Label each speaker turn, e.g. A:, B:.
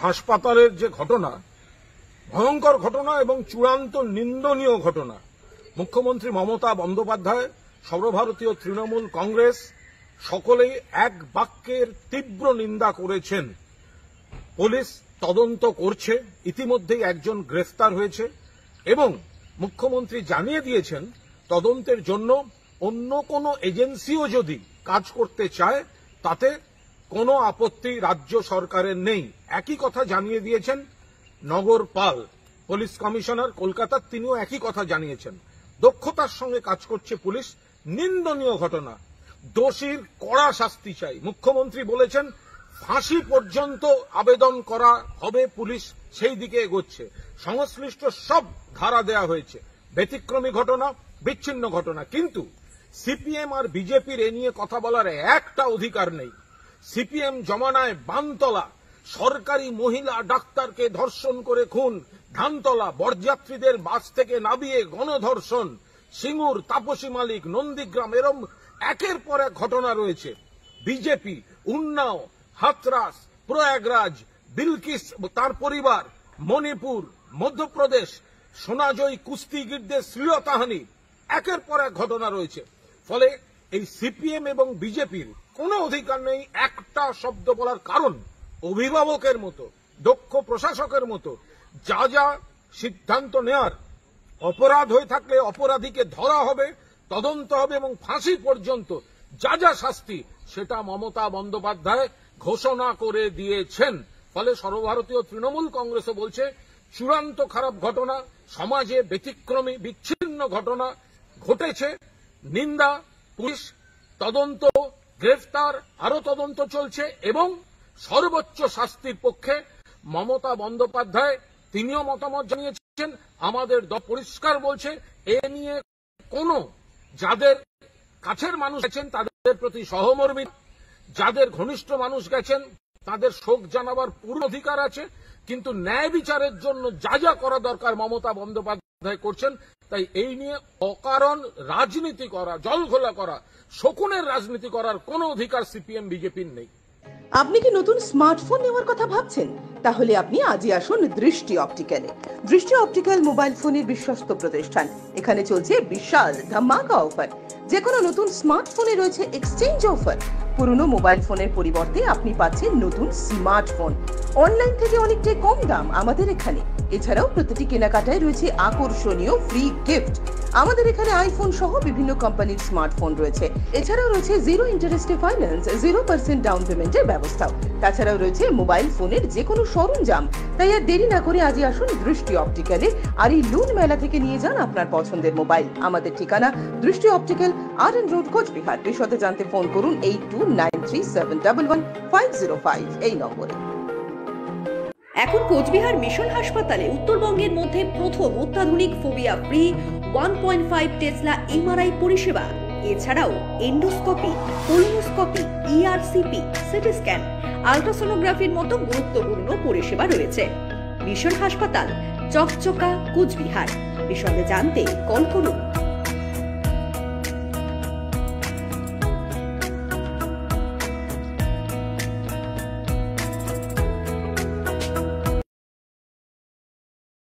A: হাসপাতালের যে ঘটনা, ভয়ঙ্কর ঘটনা এবং চূড়ান্ত নিন্দনীয় ঘটনা। মুখ্যমন্ত্রী মমতা বন্দ্যোপাধ্যায়, সর্বভারতীয় তৃণমূল কংগ্রেস সকলেই এক বাক্যের তীব্র নিন্দা করেছেন। পুলিশ তদন্ত করছে, ইতিমধ্যেই একজন গ্রেফতার হয়েছে এবং মুখ্যমন্ত্রী জানিয়ে দিয়েছেন তদন্তের জন্য অন্য কোনো এজেন্সিও যদি কাজ করতে চায় তাতে কোনো আপত্তি রাজ্য সরকারের নেই। একই কথা জানিয়ে দিয়েছেন নগরপাল, পুলিশ কমিশনার কলকাতার, তিনিও একই কথা জানিয়েছেন। দক্ষতার সঙ্গে কাজ করছে পুলিশ। নিন্দনীয় ঘটনা, দোষীর কড়া শাস্তি চাই। মুখ্যমন্ত্রী বলেছেন ফাঁসি পর্যন্ত আবেদন করা হবে, পুলিশ সেই দিকে এগোচ্ছে। সংশ্লিষ্ট সব ধারা দেয়া হয়েছে। ব্যতিক্রমী ঘটনা, বিচ্ছিন্ন ঘটনা, কিন্তু সিপিএম আর বিজেপির এ নিয়ে কথা বলার একটা অধিকার নেই। সিপিএম জমানায় বানতলা সরকারি মহিলা ডাক্তারকে ধর্ষণ করে খুন, ধানতলা বরযাত্রীদের বাস থেকে নামিয়ে গণধর্ষণ, সিঙ্গুর, তাপসী মালিক, নন্দীগ্রাম, এরম একের পর এক ঘটনা রয়েছে। বিজেপি উন্নাও, হাথরাস, প্রয়াগরাজ, বিলকিস তার পরিবার, মণিপুর, মধ্যপ্রদেশ, সোনাজয়ী কুস্তিগিরদের শ্লীলতাহানি, একের পর এক ঘটনা রয়েছে। ফলে এই সিপিএম এবং বিজেপির কোনো অধিকার নেই একটা শব্দ বলার। কারণ অভিভাবকের মতো, দক্ষ প্রশাসকের মতো যা যা সিদ্ধান্ত নেয়ার, অপরাধ হয়ে থাকলে অপরাধীকে ধরা হবে, তদন্ত হবে এবং ফাঁসি পর্যন্ত যা যা শাস্তি সেটা মমতা বন্দ্যোপাধ্যায় ঘোষণা করে দিয়েছেন। ফলে সর্বভারতীয় তৃণমূল কংগ্রেসও বলছে চূড়ান্ত খারাপ ঘটনা, সমাজে ব্যতিক্রমী বিচ্ছিন্ন ঘটনা ঘটেছে। নিন্দা, পুলিশ তদন্ত, গ্রেফতার, আরো তদন্ত চলছে এবং সর্বোচ্চ শাস্তির পক্ষে মমতা বন্দ্যোপাধ্যায় তিনিও মতামত জানিয়েছেন। আমাদের দল পরিষ্কার বলছে এ নিয়ে কোনো, যাদের কাছের মানুষ গেছেন তাদের প্রতি সহমর্মী, যাদের ঘনিষ্ঠ মানুষ গেছেন তাদের শোক জানাবার পূর্ণ অধিকার আছে, কিন্তু ন্যায় বিচারের জন্য যা যা করা দরকার মমতা বন্দ্যোপাধ্যায় করছেন। তাই এই নিয়ে অকারণ রাজনীতি করা, জলঘোলা করা, শকুনের রাজনীতি করার কোনো অধিকার সিপিএম বিজেপির নেই।
B: আপনি কি নতুন স্মার্টফোন নেওয়ার কথা ভাবছেন? তাহলে আপনি আজই আসুন দৃষ্টি অপটিক্যালে। দৃষ্টি অপটিক্যাল মোবাইল ফোনের বিশ্বস্ত প্রতিষ্ঠান। এখানে চলছে বিশাল ধামাকা অফার। যে কোনো নতুন স্মার্টফোনে রয়েছে এক্সচেঞ্জ অফার। পুরনো মোবাইল ফোনের পরিবর্তে আপনি পাচ্ছেন নতুন স্মার্টফোন অনলাইন থেকে অনেকটাই কম দাম আমাদের এখানে। এছাড়াও প্রতিটি কেনাকাটায় রয়েছে আকর্ষণীয় ফ্রি গিফট। আমাদের এখানে আইফোন সহ বিভিন্ন কোম্পানির স্মার্টফোন রয়েছে। এছাড়াও রয়েছে 0 ইন্টারেস্টে ফাইন্যান্স, 0% ডাউন পেমেন্টের ব্যবস্থাও। তাছাড়াও রয়েছে মোবাইল ফোনের যে কোনো সরঞ্জাম। তাই আর দেরি না করে আজই আসুন দৃষ্টি অপটিক্যালে আর এই লুন মেলা থেকে নিয়ে যান আপনার পছন্দের মোবাইল। আমাদের ঠিকানা দৃষ্টি অপটিক্যাল, RN রোড, কোচবিহার। বিশদে জানতে ফোন করুন 8293711505 এই নম্বরে।
C: এখন কোচবিহার মিশন হাসপাতালে উত্তরবঙ্গের মধ্যে প্রথম অত্যাধুনিক ফোবিয়া ফ্রি 1.5 টেসলা এমআরআই পরিষেবা। এছাড়াও endoscopy, colonoscopy, ERCP, CT scan, আল্ট্রাসোনোগ্রাফির মতো গুরুত্বপূর্ণ পরিষেবা রয়েছে। মিশন হাসপাতাল, চকচকা, কোচবিহার। বিশদে জানতে কল করুন